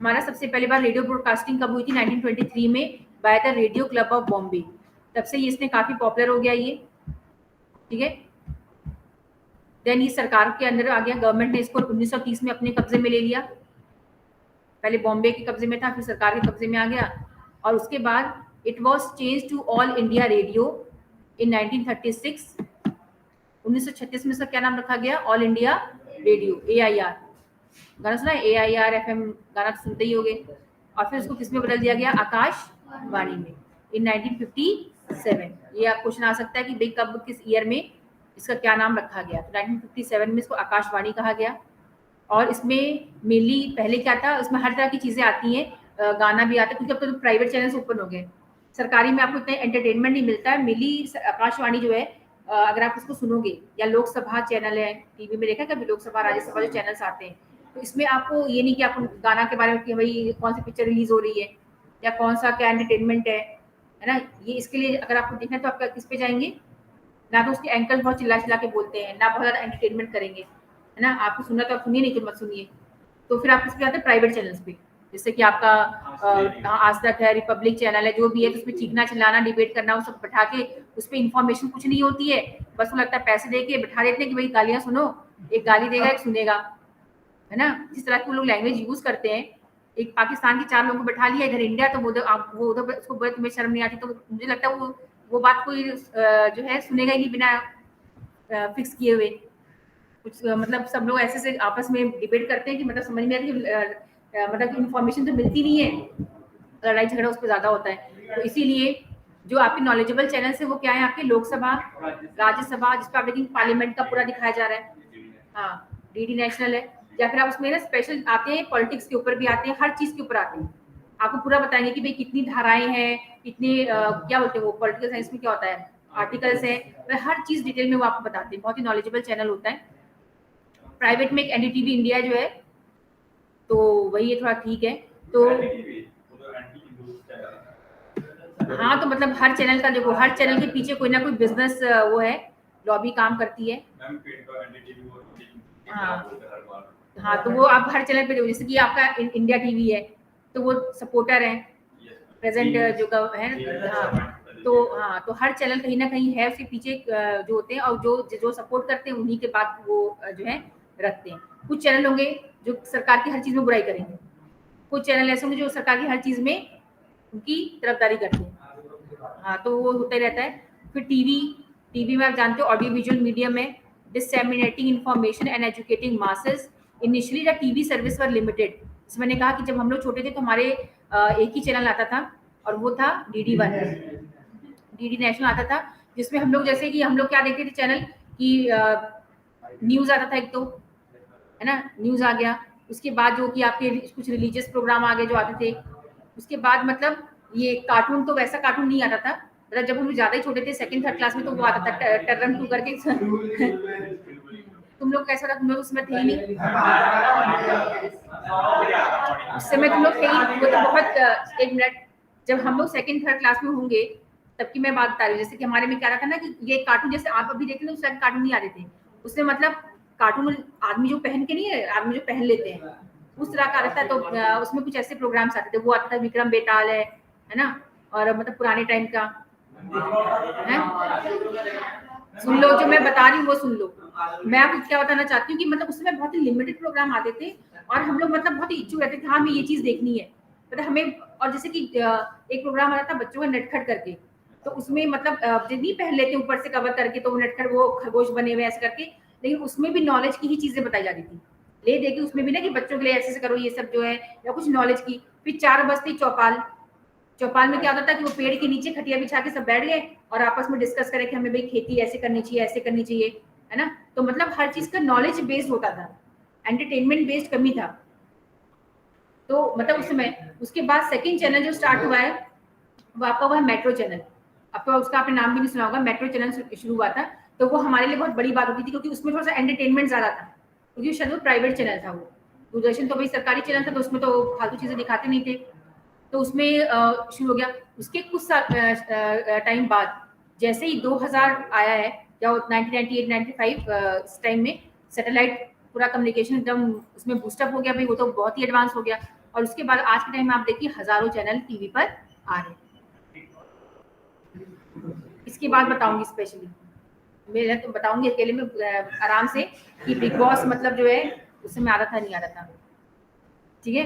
हमारा सबसे पहली बार रेडियो ब्रॉडकास्टिंग कब हुई थी, 1923 में by the radio club of Bombay. तब से ये इसने काफी पॉपुलर हो गया ये, ठीक है। देन ये सरकार के अंदर आ गया, गवर्नमेंट ने इसको 1930 में अपने कब्जे में ले लिया। पहले बॉम्बे के कब्जे में था, फिर सरकार के कब्जे में आ गया, और उसके बाद it was change to all India radio in 1936। 1936 में इसका क्या नाम रखा गया, ऑल इंडिया रेडियो, AIR। गाना सुना है, AIR FM, गाना तो सुनते ही होंगे। और फिर उसको किस में बदल दिया गया, आकाशवाणी में, इन 1957। ये आप क्वेश्चन आ सकता है कि भाई कब, किस ईयर में इसका क्या नाम रखा गया, तो 1957 में इसको आकाशवाणी कहा गया। और इसमें मेनली पहले क्या था, इसमें हर तरह की चीजें आती हैं, गाना भी आता है, क्योंकि अब तो प्राइवेट चैनल्स ओपन हो गए, सरकारी में आपको इतना एंटरटेनमेंट नहीं मिलता है। मेनली आकाशवाणी जो है, अगर आप इसको सुनोगे, या लोकसभा चैनल है टीवी में, देखा कभी लोकसभा राज्यसभा जो चैनल्स आते हैं, तो इसमें आपको ये नहीं कि आपको गाना के बारे में कि भाई कौन सी पिक्चर रिलीज हो रही है या कौन सा क्या एंटरटेनमेंट है ना। ये इसके लिए अगर आपको देखना है तो आप किस पे जाएंगे, ना तो उसके एंकर्स बहुत चिल्ला चिल्ला के बोलते हैं, ना बहुत ज्यादा एंटरटेनमेंट करेंगे, है ना। आपको सुनना तो आप सुनिए, नहीं तो मत सुनिए। तो फिर आप किस पे आते हैं, प्राइवेट चैनल्स पे, जैसे कि आपका आज तक है, रिपब्लिक चैनल है, जो भी है, तो उसमें चीखना चिल्लाना डिबेट करना, वो सब बैठा के, उस पर इंफॉर्मेशन कुछ नहीं होती है, बस वो लगता है पैसे दे के बैठा देते हैं कि भाई गालियां सुनो, एक गाली देगा एक सुनेगा, है ना। जिस तरह के वो लोग लैंग्वेज यूज करते हैं, एक पाकिस्तान के 4 लोगों को बैठा लिया इधर इंडिया, तो वो उधर उसको बोले तुम्हें शर्म नहीं आती, तो मुझे लगता है वो बात कोई जो है सुनेगा ही नहीं बिना फिक्स किए हुए। कुछ मतलब सब लोग ऐसे से आपस में डिबेट करते हैं कि मतलब समझ में आती है, मतलब इन्फॉर्मेशन तो मिलती नहीं है, लड़ाई झगड़ा उस पर ज्यादा होता है। तो इसीलिए जो आपके नॉलेजेबल चैनल है वो क्या है, आपके लोकसभा, राज्यसभा, जिसपे आप लेकिन पार्लियामेंट का पूरा दिखाया जा रहा है, हाँ, DD नेशनल है। या फिर आप उसमें ना स्पेशल आते हैं, पॉलिटिक्स के ऊपर भी आते हैं, हर चीज के ऊपर आते हैं, आपको पूरा बताएंगे कि भाई कितनी धाराएं हैं, कितने क्या बोलते हैं वो पॉलिटिकल साइंस में क्या होता है, आर्टिकल्स है, तो हर चीज डिटेल में वो आपको बताते हैं। बहुत ही नॉलेजेबल चैनल होता है। प्राइवेट में एक NDTV इंडिया जो है, तो वही है, थोड़ा ठीक है। तो हाँ, तो मतलब हर चैनल का देखो, हर चैनल के पीछे कोई ना कोई बिजनेस वो है, लॉबी काम करती है। हाँ, तो वो आप हर चैनल पे देखो, जैसे कि आपका इंडिया टीवी है, तो वो सपोर्टर है प्रेजेंट जो है, हाँ, तो हर चैनल कहीं ना कहीं है, उसके पीछे जो होते हैं, और जो सपोर्ट करते हैं उन्हीं के बाद वो जो है रखते हैं। कुछ चैनल होंगे जो सरकार की हर चीज में बुराई करेंगे, कुछ चैनल ऐसे होंगे जो सरकार की हर चीज में उनकी तरफदारी करते हैं। हाँ, तो वो होता ही रहता है। फिर टीवी में आप जानते हो ऑडियो विजुअल मीडियम है, disseminating information and educating masses. Initially the TV service were limited. मैंने कहा कि जब हम लोग छोटे थे तो हमारे एक ही चैनल आता था, और वो था DD1, DD नेशनल आता था, जिसमें हम लोग जैसे कि हम लोग क्या देखते थे चैनल की, न्यूज आता था एक, तो है ना, न्यूज आ गया, उसके बाद जो कि आपके कुछ रिलीजियस प्रोग्राम आ गए जो आते थे, उसके बाद मतलब ये कार्टून, तो वैसा कार्टून नहीं आता था, मतलब जब हम लोग ज्यादा ही छोटे थे, 2nd-3rd क्लास में, तो वो आता था टर्रम 2 करके। तुम लोग कैसा था, तुम लोग उसमें थे ही नहीं, उस समय तुम लोग थे ही, वो तो बहुत 1 मिनट, जब हम लोग 2nd-3rd क्लास में होंगे तब की मैं बात बता रही हूँ। जैसे कि हमारे में क्या रहा था ना कि ये कार्टून, जैसे आप अभी देखते हैं उस टाइम कार्टून नहीं आ रहे थे, उसमें मतलब कार्टून आदमी जो पहन के नहीं है, आदमी जो पहन लेते हैं उस तरह का आता था। तो उसमें कुछ ऐसे प्रोग्राम्स आते थे, वो आता था विक्रम बेताल है ना, और मतलब पुराने टाइम का है। सुन लो, जो मैं बता रही हूँ वो सुन लो। मैं आपको क्या बताना चाहती हूँ कि मतलब उस समय बहुत ही लिमिटेड प्रोग्राम आते थे, और हम लोग मतलब बहुत ही इच्छुक रहते थे, हाँ हमें ये चीज देखनी है, मतलब हमें। और जैसे कि एक प्रोग्राम आता था बच्चों का नटखट करके, तो उसमें मतलब जितनी पहन लेते ऊपर से कवर करके, तो वो नटखट, वो खरगोश बने हुए ऐसे करके, लेकिन उसमें भी नॉलेज की ही चीजें बताई जाती थी, ले दे के उसमें भी ना कि बच्चों के लिए ऐसे करो ये सब जो है, या कुछ नॉलेज की। फिर 4 बजते चौपाल, चौपाल में क्या होता था कि वो पेड़ के नीचे खटिया बिछा के सब बैठ गए और आपस में डिस्कस करें कि हमें भाई खेती ऐसे करनी चाहिए, ऐसे करनी चाहिए, है ना। तो मतलब हर चीज का नॉलेज बेस्ड होता था, एंटरटेनमेंट बेस्ड कमी था। तो मतलब उस समय उसके बाद सेकंड चैनल जो स्टार्ट हुआ है वो आपका हुआ है मेट्रो चैनल। आपका उसका आपने नाम भी नहीं सुना होगा, मेट्रो चैनल शुरू हुआ था। तो वो हमारे लिए बहुत बड़ी बात होती थी क्योंकि उसमें थोड़ा सा एंटरटेनमेंट ज्यादा था, क्योंकि शायद वो प्राइवेट चैनल था। वो दूरदर्शन तो भाई सरकारी चैनल था, तो उसमें तो फालतू चीजें दिखाते नहीं थे। तो उसमें शुरू हो गया। उसके कुछ टाइम बाद जैसे ही 2000 आया है या 1998 95 इस टाइम में सैटेलाइट पूरा कम्युनिकेशन एकदम उसमें बूस्टअप हो गया भाई, वो तो बहुत ही एडवांस हो गया। और उसके बाद आज के टाइम में आप देखिए हजारों चैनल टीवी पर आ रहे हैं। इसके बाद बताऊंगी स्पेशली, मैं तो बताऊंगी अकेले में आराम से कि बिग बॉस मतलब जो है उसमें आ रहा था नहीं आ रहा था, ठीक है।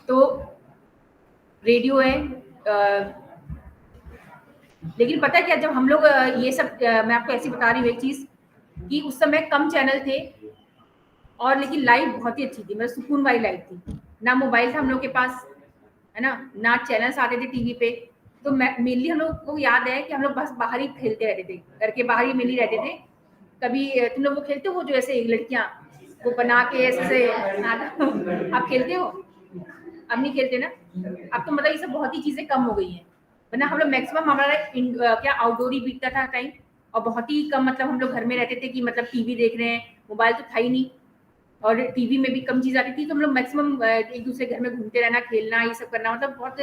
तो रेडियो है लेकिन पता है क्या, जब हम लोग ये सब मैं आपको ऐसी बता रही हूँ एक चीज कि उस समय कम चैनल थे और लेकिन लाइफ बहुत ही अच्छी थी, मतलब सुकून वाली लाइफ थी। ना मोबाइल था हम लोग के पास, है ना चैनल्स आते थे टीवी पे। तो मेनली हम लोग को याद है कि हम लोग बस बाहर ही खेलते रहते थे, घर के बाहर ही मेनली रहते थे। कभी तुम लोग वो खेलते हो जो ऐसे लड़कियां वो बना के ऐसे आप खेलते हो? अब नहीं खेलते ना। अब तो मतलब ये सब बहुत ही चीजें कम हो गई हैं, वरना हम लोग मैक्सिमम हमारा क्या आउटडोर ही बीतता था टाइम। और बहुत ही कम मतलब हम लोग घर में रहते थे कि मतलब टीवी देख रहे हैं, मोबाइल तो था ही नहीं और टीवी में भी कम चीज आती थी। तो हम लोग मैक्सिमम एक दूसरे घर में घूमते रहना, खेलना, ये सब करना, मतलब बहुत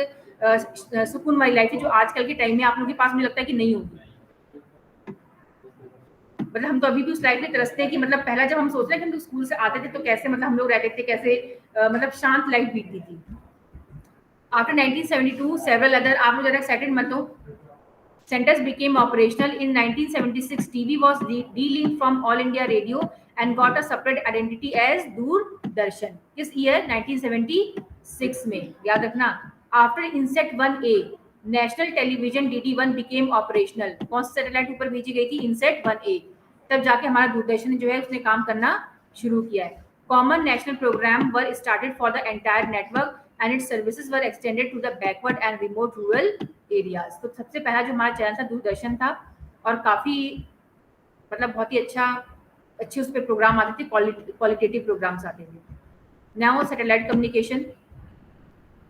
सुकून वाली लाइफ है जो आजकल के टाइम में आप लोगों के पास मुझे लगता है कि नहीं होगी। मतलब हम तो अभी भी उस लाइफ में तरसते हैं कि मतलब पहला जब हम सोच रहे हैं कि हम लोग स्कूल से आते थे तो कैसे मतलब हम लोग रहते थे, कैसे मतलब शांत लाइफ बीतती थी। After 1972, several other आप लोग जरा एक्साइटेड मत हो, centers became operational in 1976. TV was de-linked from All India Radio and got a separate identity as Doordarshan. किस year? 1976 में, याद रखना। After Inset 1A, National Television DD1 became operational. कौन सी सैटेलाइट ऊपर भेजी गई थी? Inset 1A। तब जाके हमारा दूरदर्शन जो है उसने काम करना शुरू किया है। Common national program were started for the entire network and its services were extended to the backward and remote rural areas. तो सबसे पहला जो हमारा चैनल था दूरदर्शन था और काफी मतलब बहुत ही अच्छे उस पर प्रोग्राम आते थे, क्वालिटेटिव प्रोग्राम्स आते थे। Now satellite communication.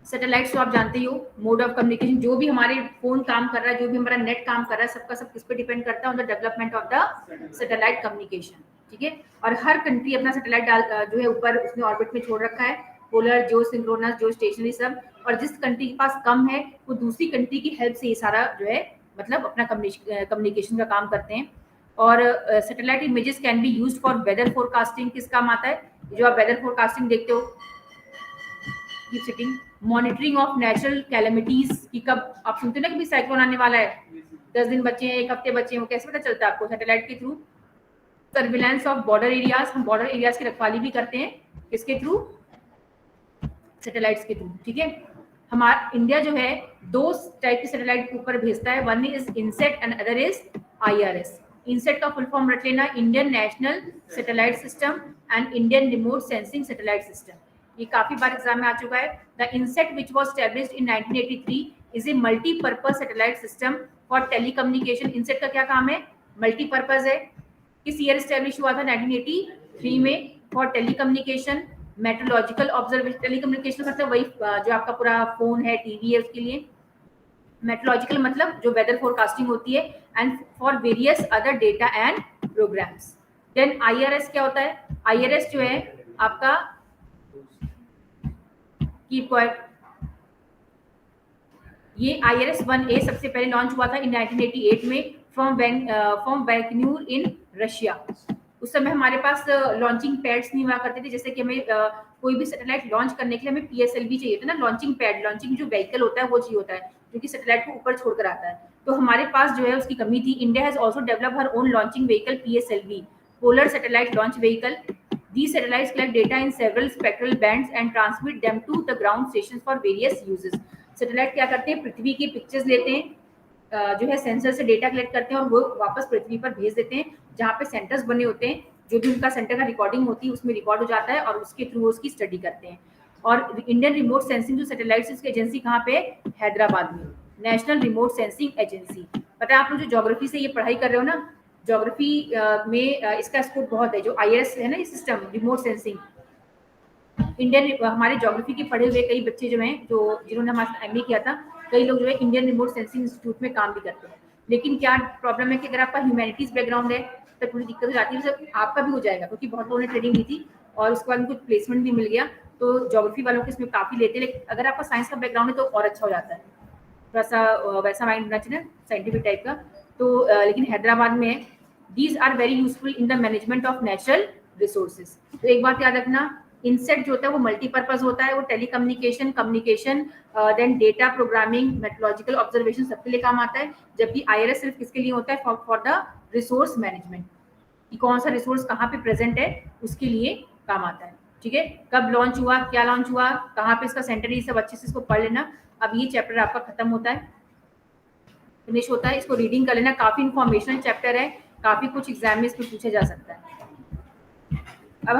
सैटेलाइट तो आप जानते ही हो, मोड ऑफ कम्युनिकेशन। जो भी हमारे फोन काम कर रहा है, जो भी हमारा नेट काम कर रहा है, सबका सब किस पे डिपेंड करता है? On the development of the satellite communication, ठीक है। और हर कंट्री अपना सैटेलाइट जो है ऊपर उसने ऑर्बिट में छोड़ रखा है, पोलर, जो सिंक्रोनस, जो स्टेशनरी, सब। और जिस कंट्री के पास कम है वो दूसरी कंट्री की हेल्प से ये सारा जो है मतलब अपना कम्युनिकेशन का काम करते हैं। और satellite images can be used for weather forecasting. किस काम आता है? जो आप वेदर फोरकास्टिंग देखते हो, keep sitting. Monitoring of natural calamities की कब आप सुनते हो ना कि भी साइक्लोन आने वाला है, 10 दिन बचे हैं, 1 हफ्ते बचे हैं, वो कैसे पता चलता है आपको? सैटेलाइट के through. Surveillance of border areas, हम बॉर्डर एरियाज की रखवाली भी करते हैं, किसके थ्रू? सैटेलाइट्स के थ्रू, ठीक है। हमारा इंडिया जो है 2 टाइप की सैटेलाइट के ऊपर भेजता है, one is INSAT and other is IRS। INSAT का फुल फॉर्म रख लेना, Indian National Satellite System and Indian Remote Sensing Satellite System. ये काफी बार एग्जाम में आ चुका है। The INSAT which was established in 1983 is a multipurpose satellite system for telecommunication. INSAT का क्या काम है? मल्टीपर्पज है। किस ईयर एस्टैब्लिश हुआ था? 1983 में, for telecommunication, metrological observation. Telecommunication मतलब वही जो आपका पूरा फोन है, टीवी है, उसके लिए। मेट्रोलॉजिकल मतलब जो वेदर फोरकास्टिंग होती है, and for various other data and programs. Then IRS क्या होता है? IRS जो है आपका कीप क्वाइट, ये IRS 1A सबसे पहले लॉन्च हुआ था इन 1988 में फ्रॉम बैकन्यूर इन रशिया। उस समय हमारे पास लॉन्चिंग पैड्स नहीं हुआ करते थे, जैसे कि हमें कोई भी सैटेलाइट लॉन्च करने के लिए हमें PSLV चाहिए था ना, लॉन्चिंग पैड, लॉन्चिंग जो व्हीकल होता है वो चाहिए होता है, जो कि सैटेलाइट को ऊपर छोड़कर आता है। तो हमारे पास जो है उसकी कमी थी। India has also developed her own launching vehicle, PSLV, polar satellite launch vehicle. These satellites collect data in several spectral bands and transmit them to the ground stations for various uses. Satellite क्या करते हैं? पृथ्वी की pictures लेते हैं, जो है sensor से data collect करते हैं और वो वापस पृथ्वी पर भेज देते हैं, जहाँ पे सेंटर्स बने होते हैं। जो भी उनका सेंटर का रिकॉर्डिंग होती है उसमें रिकॉर्ड हो जाता है और उसके थ्रू उसकी स्टडी करते हैं। और इंडियन रिमोट सेंसिंग जो सैटेलाइट्स इसकी एजेंसी कहाँ पे, हैदराबाद में, नेशनल रिमोट सेंसिंग एजेंसी। पता है आप लोग जो ज्योग्राफी से ये पढ़ाई कर रहे हो ना, ज्योग्राफी में इसका स्कोप बहुत है। जो IRS है ना ये सिस्टम रिमोट सेंसिंग, इंडियन हमारे ज्योग्राफी के पढ़े हुए कई बच्चे जो हैं, जो जिन्होंने हमारा MA किया था, कई लोग जो है इंडियन रिमोट सेंसिंग इंस्टीट्यूट में काम भी करते हैं। लेकिन क्या प्रॉब्लम है कि अगर आपका ह्यूमैनिटीज बैकग्राउंड है तो थोड़ी दिक्कत हो जाती है। सर आपका भी हो जाएगा क्योंकि बहुत लोगों ने ट्रेनिंग ली थी और उसके बाद उनको प्लेसमेंट भी मिल गया, तो ज्योग्राफी वालों को इसमें काफ़ी लेते हैं। लेकिन अगर आपका साइंस का बैकग्राउंड है तो और अच्छा हो जाता है, थोड़ा सा वैसा माइंड होना चाहिए साइंटिफिक टाइप का। तो लेकिन हैदराबाद में these are very useful in the management of natural resources. तो एक बात याद रखना, इंसेट जो होता है वो मल्टीपर्पज होता है, वो telecommunication, communication, then data programming, metrological observation सबके लिए काम आता है। जबकि IRS सिर्फ किसके लिए होता है, फॉर द रिसोर्स मैनेजमेंट, कि कौन सा रिसोर्स कहाँ पे प्रेजेंट है उसके लिए काम आता है। ठीक है, कब लॉन्च हुआ, क्या लॉन्च हुआ, कहाँ पे इसका सेंटर है, सब अच्छे से इसको पढ़ लेना। अब ये चैप्टर आपका खत्म होता है, फिनिश होता है, इसको रीडिंग कर लेना। काफी इंफॉर्मेशनल चैप्टर है, काफी कुछ एग्जाम में इसमें पूछा जा सकता है। अब